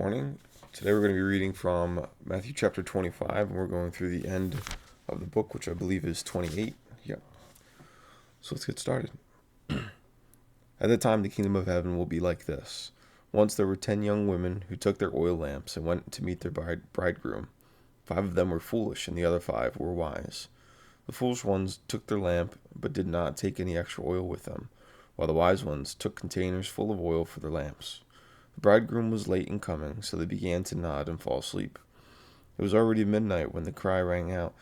morning. Today we're going to be reading from Matthew chapter 25, and we're going through the end of the book, which I believe is 28. Yep. So let's get started. At the time, the kingdom of heaven will be like this. Once there were 10 young women who took their oil lamps and went to meet their bridegroom. 5 of them were foolish, and the other 5 were wise. The foolish ones took their lamp, but did not take any extra oil with them, while the wise ones took containers full of oil for their lamps. The bridegroom was late in coming, so they began to nod and fall asleep. It was already midnight when the cry rang out,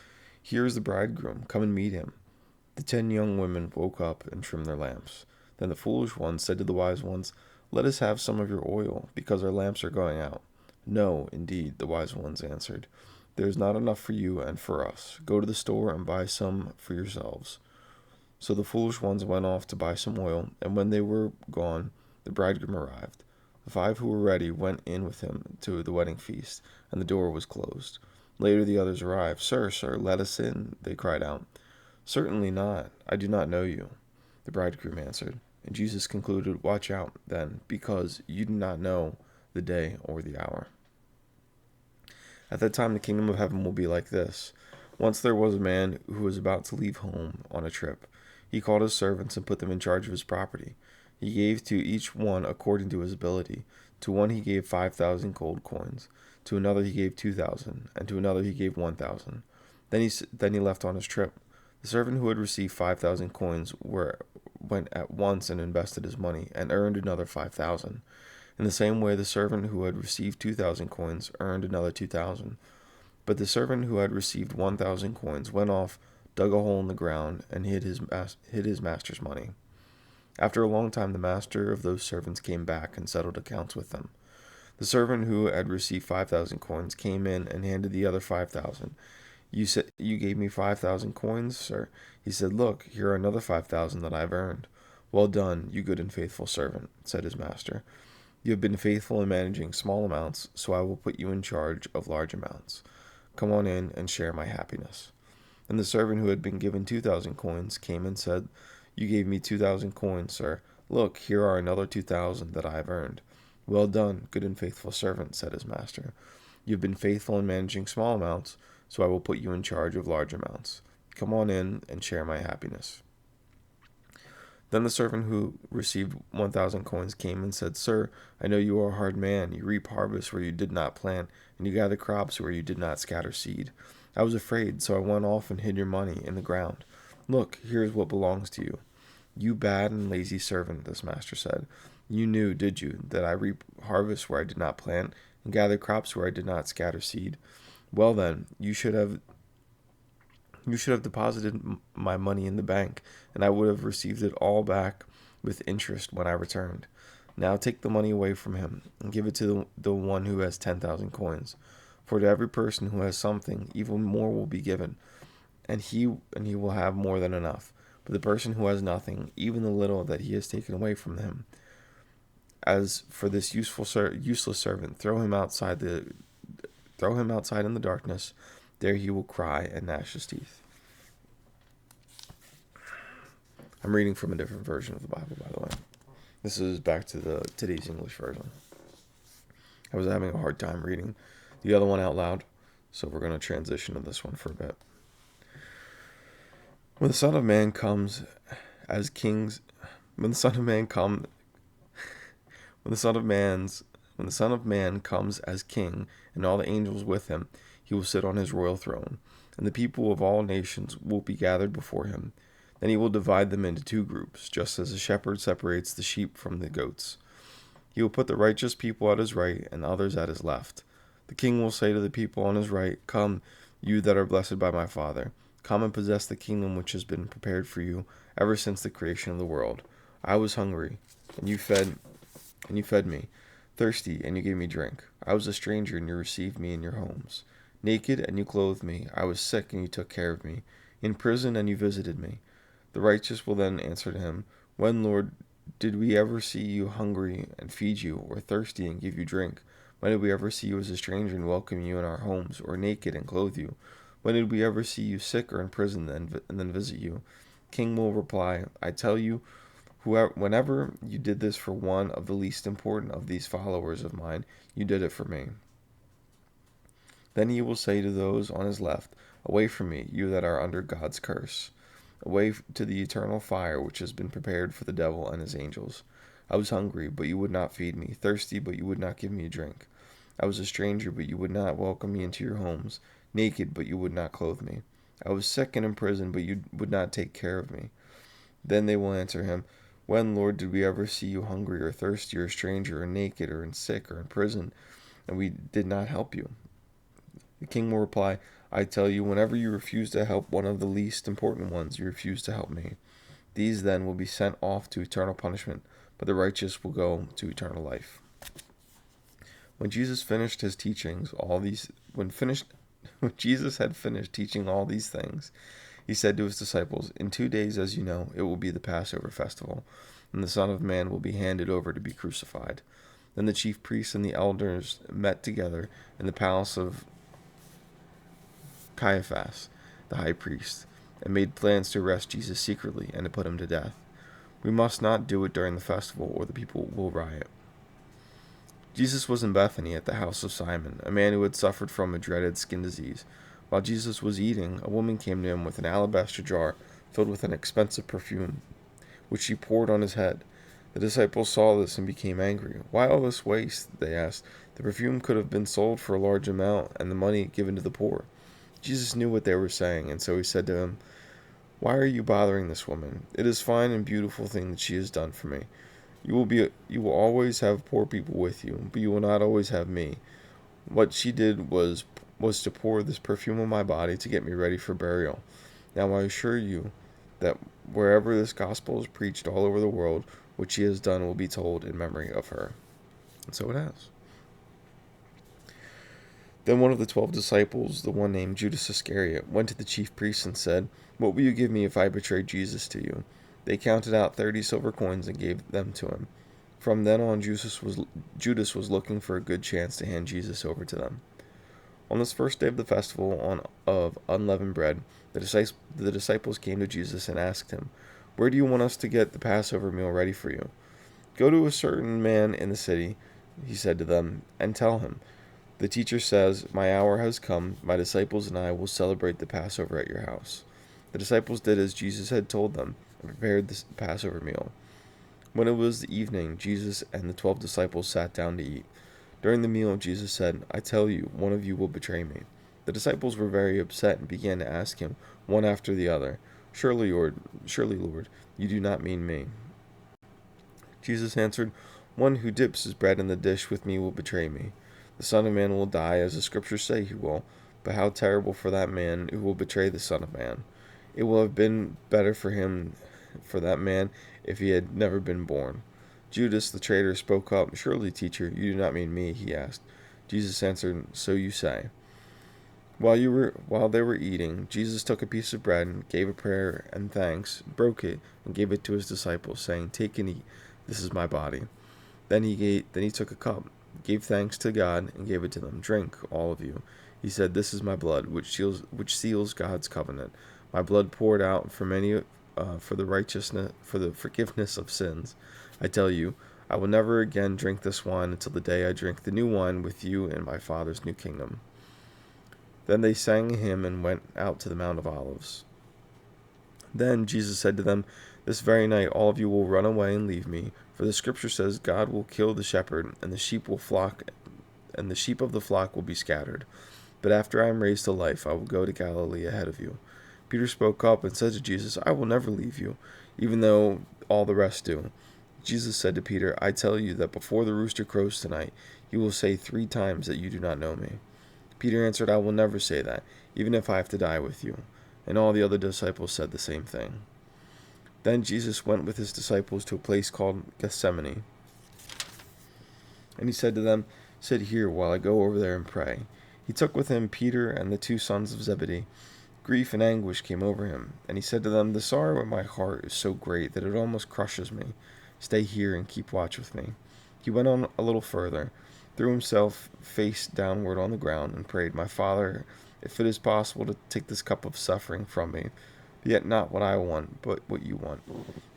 "Here is the bridegroom, come and meet him." The 10 young women woke up and trimmed their lamps. Then the foolish ones said to the wise ones, "Let us have some of your oil, because our lamps are going out." "No, indeed," the wise ones answered. "There is not enough for you and for us. Go to the store and buy some for yourselves." So the foolish ones went off to buy some oil, and when they were gone, the bridegroom arrived. The 5 who were ready went in with him to the wedding feast, and the door was closed. Later the others arrived. "Sir, sir, let us in," they cried out. "Certainly not. I do not know you," the bridegroom answered. And Jesus concluded, "Watch out, then, because you do not know the day or the hour." At that time, the kingdom of heaven will be like this. Once there was a man who was about to leave home on a trip. He called his servants and put them in charge of his property. He gave to each one according to his ability. To one he gave 5,000 gold coins. To another he gave 2,000, and to another he gave 1,000. Then he left on his trip. The servant who had received 5,000 coins went at once and invested his money, and earned another 5,000. In the same way, the servant who had received 2,000 coins earned another 2,000. But the servant who had received 1,000 coins went off, dug a hole in the ground, and hid his master's money. After a long time, the master of those servants came back and settled accounts with them. The servant who had received 5,000 coins came in and handed the other 5,000. "You said you gave me 5,000 coins, sir?" He said, "Look, here are another 5,000 that I've earned." "Well done, you good and faithful servant," said his master. "You have been faithful in managing small amounts, so I will put you in charge of large amounts. Come on in and share my happiness." And the servant who had been given 2,000 coins came and said, "You gave me 2,000 coins, sir. Look, here are another 2,000 that I have earned." "Well done, good and faithful servant," said his master. "You have been faithful in managing small amounts, so I will put you in charge of large amounts. Come on in and share my happiness." Then the servant who received 1,000 coins came and said, "Sir, I know you are a hard man. You reap harvest where you did not plant, and you gather crops where you did not scatter seed. I was afraid, so I went off and hid your money in the ground. Look, here is what belongs to you." "You bad and lazy servant," this master said. "You knew, did you, that I reap harvest where I did not plant, and gather crops where I did not scatter seed? Well then, you should have deposited my money in the bank, and I would have received it all back with interest when I returned. Now take the money away from him, and give it to the one who has 10,000 coins. For to every person who has something, even more will be given, and he will have more than enough. But the person who has nothing, even the little that he has taken away from him, as for this useless servant, throw him outside in the darkness. There he will cry and gnash his teeth." I'm reading from a different version of the Bible, by the way. This is back to today's English version. I was having a hard time reading the other one out loud, so we're going to transition to this one for a bit. When the Son of Man comes as kings, when the Son of Man comes When the Son of Man comes as king, and all the angels with him, he will sit on his royal throne, and the people of all nations will be gathered before him. Then he will divide them into 2 groups, just as a shepherd separates the sheep from the goats. He will put the righteous people at his right, and others at his left. The king will say to the people on his right, "Come, you that are blessed by my Father. Come and possess the kingdom which has been prepared for you ever since the creation of the world. I was hungry, and you fed me, thirsty, and you gave me drink. I was a stranger, and you received me in your homes. Naked, and you clothed me. I was sick, and you took care of me. In prison, and you visited me." The righteous will then answer to him, "When, Lord, did we ever see you hungry and feed you, or thirsty and give you drink? When did we ever see you as a stranger and welcome you in our homes, or naked and clothe you? When did we ever see you sick or in prison and then visit you?" King will reply, "I tell you, Whenever you did this for one of the least important of these followers of mine, you did it for me." Then he will say to those on his left, "Away from me, you that are under God's curse, away to the eternal fire which has been prepared for the devil and his angels. I was hungry, but you would not feed me, thirsty, but you would not give me a drink. I was a stranger, but you would not welcome me into your homes, naked, but you would not clothe me. I was sick and in prison, but you would not take care of me." Then they will answer him, "When, Lord, did we ever see you hungry or thirsty or a stranger or naked or in sick or in prison, and we did not help you?" The king will reply, "I tell you, whenever you refuse to help one of the least important ones, you refuse to help me." These then will be sent off to eternal punishment, but the righteous will go to eternal life. When Jesus finished his teachings, when Jesus had finished teaching all these things, he said to his disciples, "In 2 days, as you know, it will be the Passover festival, and the Son of Man will be handed over to be crucified." Then the chief priests and the elders met together in the palace of Caiaphas, the high priest, and made plans to arrest Jesus secretly and to put him to death. "We must not do it during the festival, or the people will riot." Jesus was in Bethany at the house of Simon, a man who had suffered from a dreaded skin disease. While Jesus was eating, a woman came to him with an alabaster jar filled with an expensive perfume, which she poured on his head. The disciples saw this and became angry. "Why all this waste?" they asked. "The perfume could have been sold for a large amount and the money given to the poor." Jesus knew what they were saying, and so he said to them, "Why are you bothering this woman? It is a fine and beautiful thing that she has done for me. You will always have poor people with you, but you will not always have me. What she did was to pour this perfume on my body to get me ready for burial. Now I assure you that wherever this gospel is preached all over the world, what she has done will be told in memory of her." And so it has. Then one of the 12 disciples, the one named Judas Iscariot, went to the chief priests and said, "What will you give me if I betray Jesus to you?" They counted out 30 silver coins and gave them to him. From then on, Judas was looking for a good chance to hand Jesus over to them. On this first day of the festival of unleavened bread, the disciples came to Jesus and asked him, "Where do you want us to get the Passover meal ready for you?" "Go to a certain man in the city," he said to them, "and tell him, 'The teacher says, my hour has come. My disciples and I will celebrate the Passover at your house.'" The disciples did as Jesus had told them and prepared the Passover meal. When it was the evening, Jesus and the 12 disciples sat down to eat. During the meal, Jesus said, "I tell you, one of you will betray me." The disciples were very upset and began to ask him, one after the other, Surely, Lord, you do not mean me." Jesus answered, "One who dips his bread in the dish with me will betray me. The Son of Man will die, as the Scriptures say he will, but how terrible for that man who will betray the Son of Man. It will have been better for that man, if he had never been born." Judas, the traitor, spoke up. "Surely, teacher, you do not mean me," he asked. Jesus answered, "So you say." While they were eating, Jesus took a piece of bread and gave a prayer and thanks, broke it, and gave it to his disciples, saying, "Take and eat. This is my body." Then he took a cup, gave thanks to God, and gave it to them. "Drink, all of you," he said. "This is my blood, which seals God's covenant. My blood poured out for many, for the forgiveness of sins. I tell you, I will never again drink this wine until the day I drink the new wine with you in my Father's new kingdom." Then they sang a hymn and went out to the Mount of Olives. Then Jesus said to them, "This very night all of you will run away and leave me, for the Scripture says, 'God will kill the shepherd, and the sheep of the flock will be scattered.' But after I am raised to life, I will go to Galilee ahead of you." Peter spoke up and said to Jesus, "I will never leave you, even though all the rest do." Jesus said to Peter, "I tell you that before the rooster crows tonight, you will say 3 times that you do not know me." Peter answered, "I will never say that, even if I have to die with you." And all the other disciples said the same thing. Then Jesus went with his disciples to a place called Gethsemane. And he said to them, "Sit here while I go over there and pray." He took with him Peter and the 2 sons of Zebedee. Grief and anguish came over him, and he said to them, "The sorrow in my heart is so great that it almost crushes me. Stay here and keep watch with me." He went on a little further, threw himself face downward on the ground, and prayed, "My Father, if it is possible to take this cup of suffering from me, Yet not what I want, but what you want."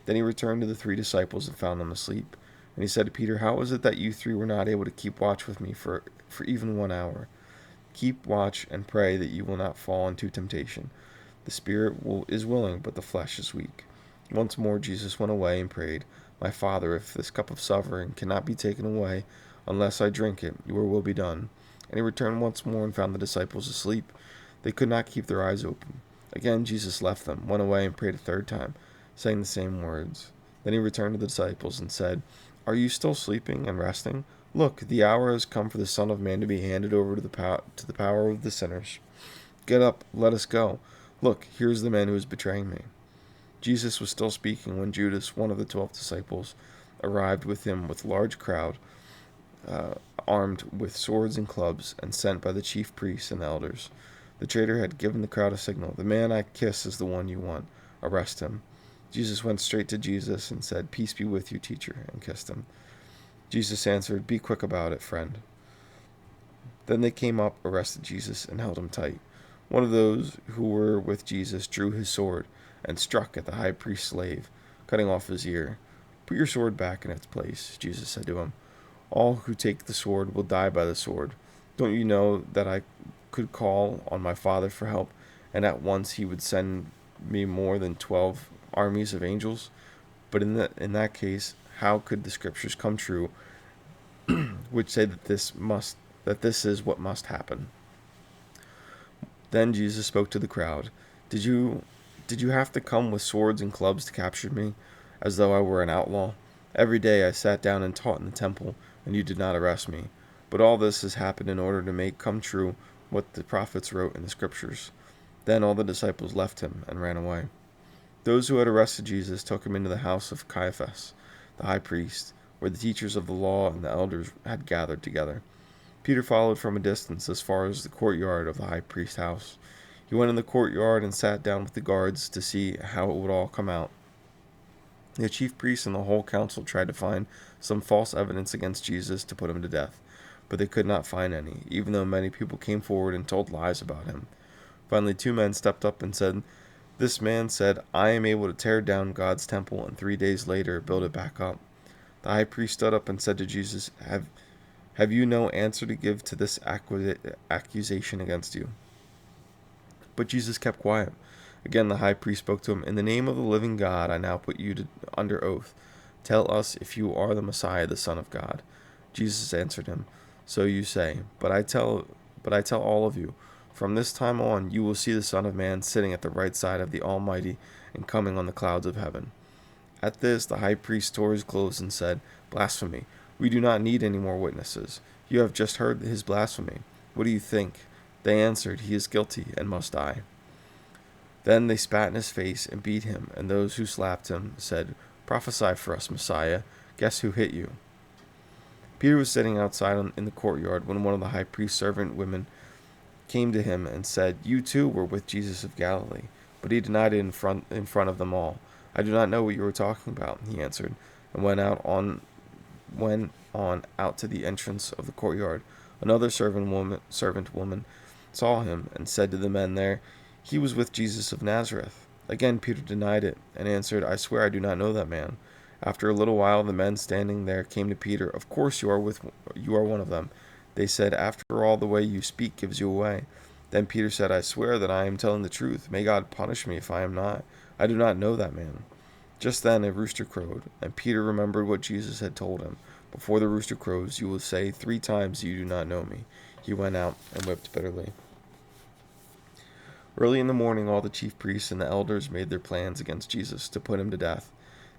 Then he returned to the 3 disciples and found them asleep. And he said to Peter, "How is it that you 3 were not able to keep watch with me for even 1 hour? Keep watch and pray that you will not fall into temptation. The is willing, but the flesh is weak." Once more Jesus went away and prayed, "My Father, if this cup of suffering cannot be taken away unless I drink it, your will be done." And he returned once more and found the disciples asleep. They could not keep their eyes open. Again Jesus left them, went away, and prayed a third time, saying the same words. Then he returned to the disciples and said, "Are you still sleeping and resting? Look, the hour has come for the Son of Man to be handed over to the power of the sinners. Get up, let us go. Look, here is the man who is betraying me." Jesus was still speaking when Judas, one of the 12 disciples, arrived with him with a large crowd, armed with swords and clubs, and sent by the chief priests and the elders. The traitor had given the crowd a signal. "The man I kiss is the one you want. Arrest him." Jesus went straight to Jesus and said, "Peace be with you, teacher," and kissed him. Jesus answered, "Be quick about it, friend." Then they came up, arrested Jesus, and held him tight. One of those who were with Jesus drew his sword and struck at the high priest's slave, cutting off his ear. "Put your sword back in its place," Jesus said to him. "All who take the sword will die by the sword. Don't you know that I could call on my Father for help, and at once he would send me more than 12 armies of angels? But in that case, how could the scriptures come true, which say that this is what must happen?" Then Jesus spoke to the crowd. Did you have to come with swords and clubs to capture me, as though I were an outlaw? Every day I sat down and taught in the temple, and you did not arrest me. But all this has happened in order to make come true what the prophets wrote in the scriptures." Then all the disciples left him and ran away. Those who had arrested Jesus took him into the house of Caiaphas, the high priest, where the teachers of the law and the elders had gathered together. Peter followed from a distance as far as the courtyard of the high priest's house. He went in the courtyard and sat down with the guards to see how it would all come out. The chief priests and the whole council tried to find some false evidence against Jesus to put him to death, but they could not find any, even though many people came forward and told lies about him. Finally, 2 men stepped up and said, "This man said, 'I am able to tear down God's temple and 3 days later build it back up.'" The high priest stood up and said to Jesus, Have you no answer to give to this accusation against you?" But Jesus kept quiet. Again the high priest spoke to him, "In the name of the living God, I now put you under oath. Tell us if you are the Messiah, the Son of God." Jesus answered him, "So you say, but I tell all of you, from this time on you will see the Son of Man sitting at the right side of the Almighty and coming on the clouds of heaven." At this the high priest tore his clothes and said, "Blasphemy! We do not need any more witnesses. You have just heard his blasphemy. What do you think?" They answered, "He is guilty and must die." Then they spat in his face and beat him, and those who slapped him said, "Prophesy for us, Messiah. Guess who hit you?" Peter was sitting outside in the courtyard when one of the high priest's servant women came to him and said, "You too were with Jesus of Galilee." But he denied it in front of them all. "I do not know what you are talking about," he answered, and went on out to the entrance of the courtyard. Another servant woman saw him and said to the men there, "He was with Jesus of Nazareth." Again Peter denied it and answered, "I swear I do not know that man." After a little while the men standing there came to Peter. "Of course you are one of them," they said. "After all, the way you speak gives you away." Then Peter said, "I swear that I am telling the truth. May God punish me if I am not. I do not know that man." Just then a rooster crowed, and Peter remembered what Jesus had told him. "Before the rooster crows, you will say 3 times you do not know me." He went out and wept bitterly. Early in the morning, all the chief priests and the elders made their plans against Jesus to put him to death.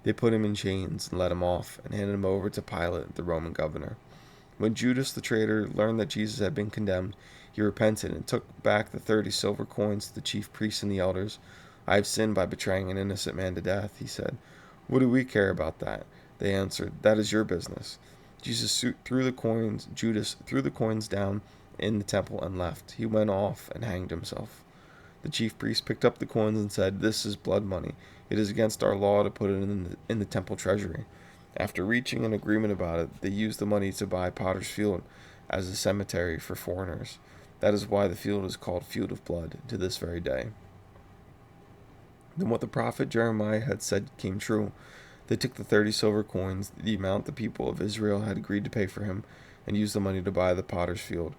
They put him in chains and let him off, and handed him over to Pilate, the Roman governor. When Judas the traitor learned that Jesus had been condemned, he repented and took back the 30 silver coins to the chief priests and the elders. "I have sinned by betraying an innocent man to death," he said. "What do we care about that?" They answered. "That is your business." Judas threw the coins down in the temple and left. He went off and hanged himself. The chief priest picked up the coins and said, "This is blood money. It is against our law to put it in the temple treasury." After reaching an agreement about it, they used the money to buy Potter's Field as a cemetery for foreigners. That is why the field is called Field of Blood to this very day. Then what the prophet Jeremiah had said came true. They took the 30 silver coins, the amount the people of Israel had agreed to pay for him, and used the money to buy the potter's field,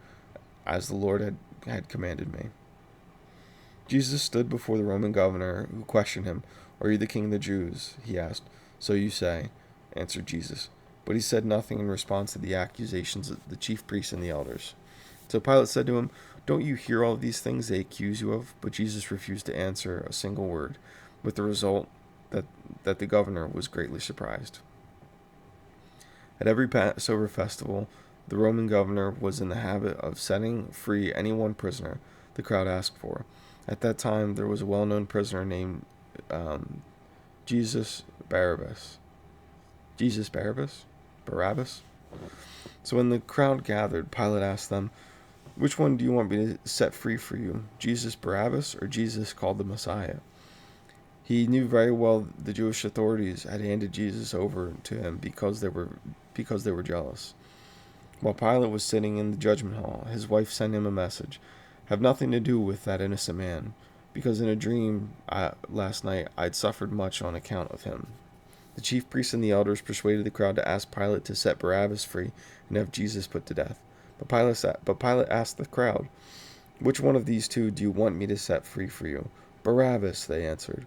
as the Lord had commanded me. Jesus stood before the Roman governor, who questioned him. "Are you the king of the Jews?" he asked. "So you say," answered Jesus. But he said nothing in response to the accusations of the chief priests and the elders. So Pilate said to him, "Don't you hear all these things they accuse you of?" But Jesus refused to answer a single word, with the result that the governor was greatly surprised. At every Passover festival, the Roman governor was in the habit of setting free any one prisoner the crowd asked for. At that time, there was a well-known prisoner named Jesus Barabbas. Barabbas? So when the crowd gathered, Pilate asked them, "Which one do you want me to set free for you, Jesus Barabbas or Jesus called the Messiah?" He knew very well the Jewish authorities had handed Jesus over to him because they were jealous. While Pilate was sitting in the judgment hall, his wife sent him a message: "Have nothing to do with that innocent man, because in a dream last night I'd suffered much on account of him." The chief priests and the elders persuaded the crowd to ask Pilate to set Barabbas free and have Jesus put to death. But Pilate asked the crowd, "Which one of these two do you want me to set free for you?" "Barabbas," they answered.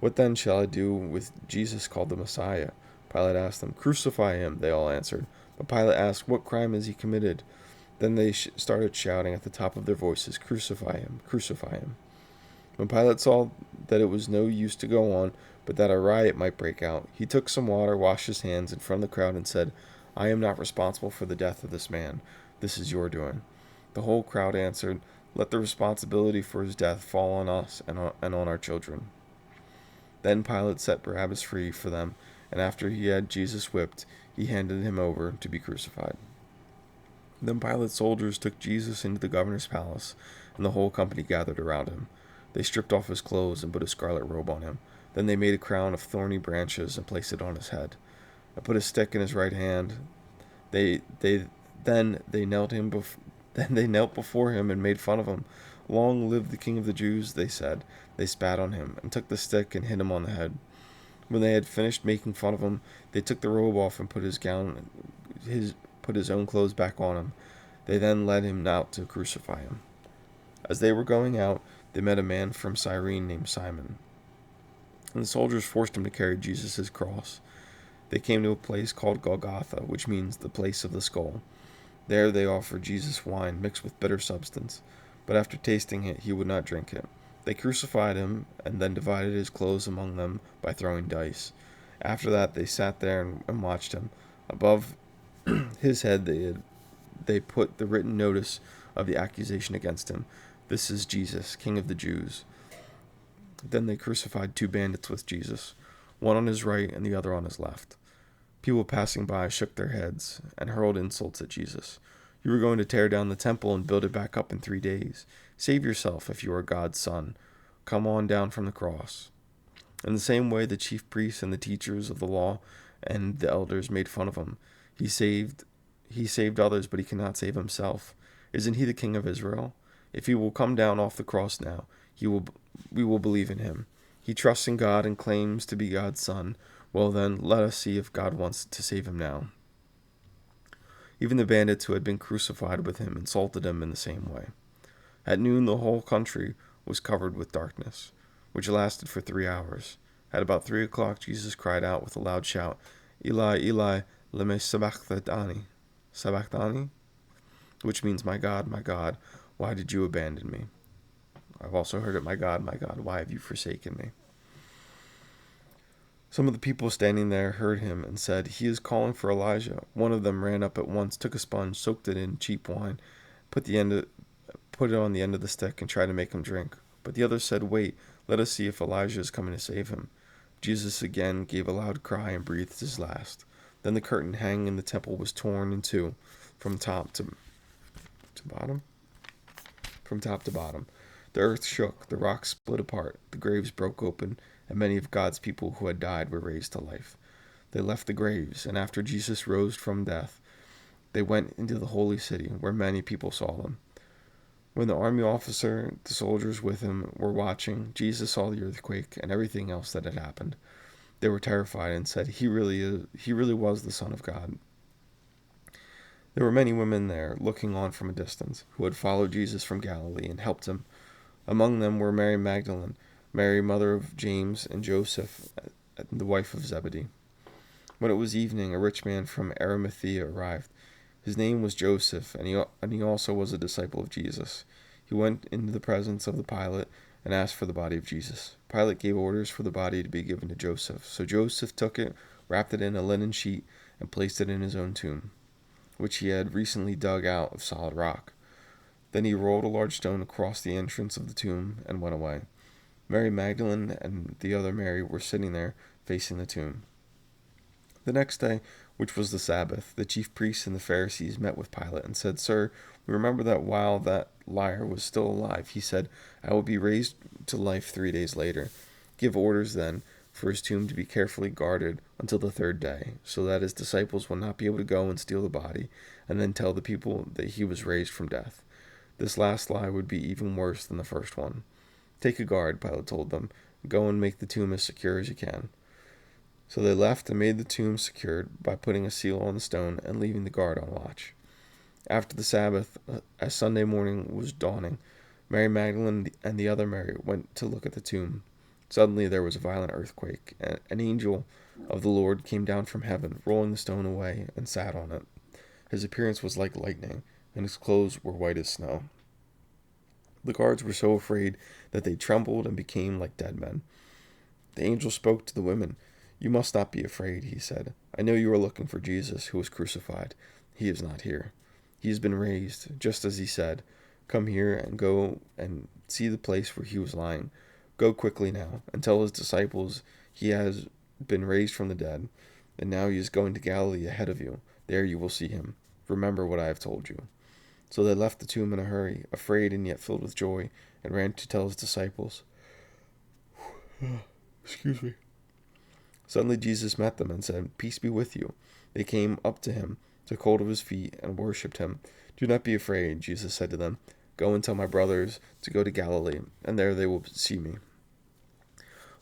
"What then shall I do with Jesus called the Messiah?" Pilate asked them. "Crucify him," they all answered. But Pilate asked, "What crime has he committed?" Then they started shouting at the top of their voices, "Crucify him! Crucify him!" When Pilate saw that it was no use to go on, but that a riot might break out, he took some water, washed his hands in front of the crowd, and said, "I am not responsible for the death of this man. This is your doing." The whole crowd answered, "Let the responsibility for his death fall on us and on our children." Then Pilate set Barabbas free for them, and after he had Jesus whipped, he handed him over to be crucified. Then Pilate's soldiers took Jesus into the governor's palace, and the whole company gathered around him. They stripped off his clothes and put a scarlet robe on him. Then they made a crown of thorny branches and placed it on his head, and put a stick in his right hand. Then they knelt before him and made fun of him. "Long live the King of the Jews," they said. They spat on him and took the stick and hit him on the head. When they had finished making fun of him, they took the robe off and put his own clothes back on him. They then led him out to crucify him. As they were going out, they met a man from Cyrene named Simon, and the soldiers forced him to carry Jesus' cross. They came to a place called Golgotha, which means the place of the skull. There they offered Jesus wine mixed with bitter substance, but after tasting it, he would not drink it. They crucified him and then divided his clothes among them by throwing dice. After that, they sat there and watched him. Above his head, they put the written notice of the accusation against him: "This is Jesus, King of the Jews." Then they crucified two bandits with Jesus, one on his right and the other on his left. People passing by shook their heads and hurled insults at Jesus. "You were going to tear down the temple and build it back up in 3 days. Save yourself if you are God's son. Come on down from the cross." In the same way, the chief priests and the teachers of the law and the elders made fun of him. He saved others, but he cannot save himself. Isn't he the King of Israel? If he will come down off the cross now, we will believe in him. He trusts in God and claims to be God's son. Well then, let us see if God wants to save him now. Even the bandits who had been crucified with him insulted him in the same way. At noon, the whole country was covered with darkness, which lasted for 3 hours. At about 3 o'clock, Jesus cried out with a loud shout, "Eli, Eli, lema sabachthani," which means, my God, why did you abandon me?" I've also heard it, my God, why have you forsaken me?" Some of the people standing there heard him and said, "He is calling for Elijah." One of them ran up at once, took a sponge, soaked it in cheap wine, put it on the end of the stick, and tried to make him drink. But the others said, "Wait, let us see if Elijah is coming to save him." Jesus again gave a loud cry and breathed his last. Then the curtain hanging in the temple was torn in two from top to bottom. From top to bottom. The earth shook, the rocks split apart, the graves broke open, and many of God's people who had died were raised to life. They left the graves, and after Jesus rose from death, they went into the holy city, where many people saw them. When the army officer, the soldiers with him, were watching, Jesus saw the earthquake and everything else that had happened. They were terrified and said, he really was the Son of God. There were many women there, looking on from a distance, who had followed Jesus from Galilee and helped him. Among them were Mary Magdalene, Mary, mother of James and Joseph, the wife of Zebedee. When it was evening, a rich man from Arimathea arrived. His name was Joseph, and he also was a disciple of Jesus. He went into the presence of the Pilate and asked for the body of Jesus. Pilate gave orders for the body to be given to Joseph. So Joseph took it, wrapped it in a linen sheet, and placed it in his own tomb, which he had recently dug out of solid rock. Then he rolled a large stone across the entrance of the tomb and went away. Mary Magdalene and the other Mary were sitting there, facing the tomb. The next day, which was the Sabbath, the chief priests and the Pharisees met with Pilate and said, Sir, we remember that while that liar was still alive, he said, I will be raised to life 3 days later. Give orders, then, for his tomb to be carefully guarded until the third day, so that his disciples will not be able to go and steal the body, and then tell the people that he was raised from death. This last lie would be even worse than the first one. Take a guard, Pilate told them. Go and make the tomb as secure as you can. So they left and made the tomb secured by putting a seal on the stone and leaving the guard on watch. After the Sabbath, as Sunday morning was dawning, Mary Magdalene and the other Mary went to look at the tomb. Suddenly there was a violent earthquake, and an angel of the Lord came down from heaven, rolling the stone away, and sat on it. His appearance was like lightning, and his clothes were white as snow. The guards were so afraid that they trembled and became like dead men. The angel spoke to the women. You must not be afraid, he said. I know you are looking for Jesus, who was crucified. He is not here. He has been raised, just as he said. Come here and go and see the place where he was lying. Go quickly now and tell his disciples he has been raised from the dead, and now he is going to Galilee ahead of you. There you will see him. Remember what I have told you. So they left the tomb in a hurry, afraid and yet filled with joy, and ran to tell his disciples. Excuse me. Suddenly Jesus met them and said, Peace be with you. They came up to him, took hold of his feet, and worshipped him. Do not be afraid, Jesus said to them. Go and tell my brothers to go to Galilee, and there they will see me.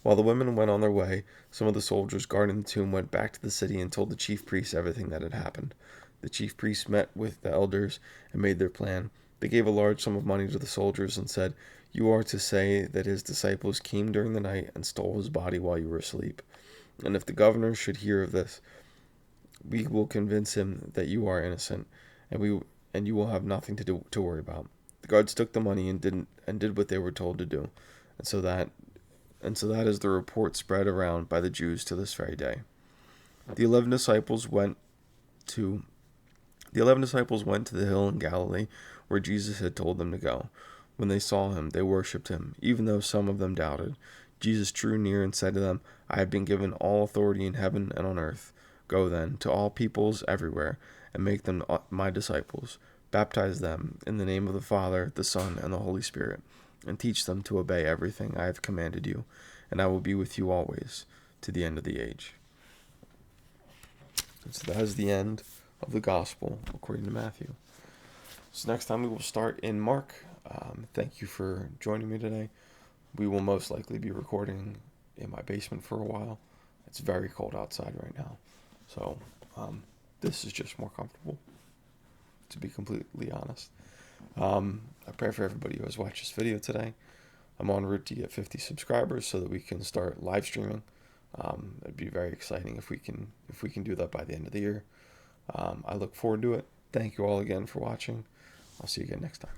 While the women went on their way, some of the soldiers guarding the tomb went back to the city and told the chief priests everything that had happened. The chief priests met with the elders and made their plan. They gave a large sum of money to the soldiers and said, You are to say that his disciples came during the night and stole his body while you were asleep. And if the governor should hear of this, we will convince him that you are innocent, and you will have nothing to worry about. The guards took the money and did what they were told to do, and so that is the report spread around by the Jews to this very day. The 11 disciples went to the hill in Galilee where Jesus had told them to go. When they saw him, they worshipped him, even though some of them doubted. Jesus drew near and said to them, I have been given all authority in heaven and on earth. Go then to all peoples everywhere and make them my disciples. Baptize them in the name of the Father, the Son, and the Holy Spirit, and teach them to obey everything I have commanded you, and I will be with you always, to the end of the age. And so that is the end of the Gospel according to Matthew. So next time we will start in Mark. Thank you for joining me today. We will most likely be recording in my basement for a while. It's very cold outside right now. So this is just more comfortable, to be completely honest. I pray for everybody who has watched this video today. I'm en route to get 50 subscribers so that we can start live streaming. It'd be very exciting if we can do that by the end of the year. I look forward to it. Thank you all again for watching. I'll see you again next time.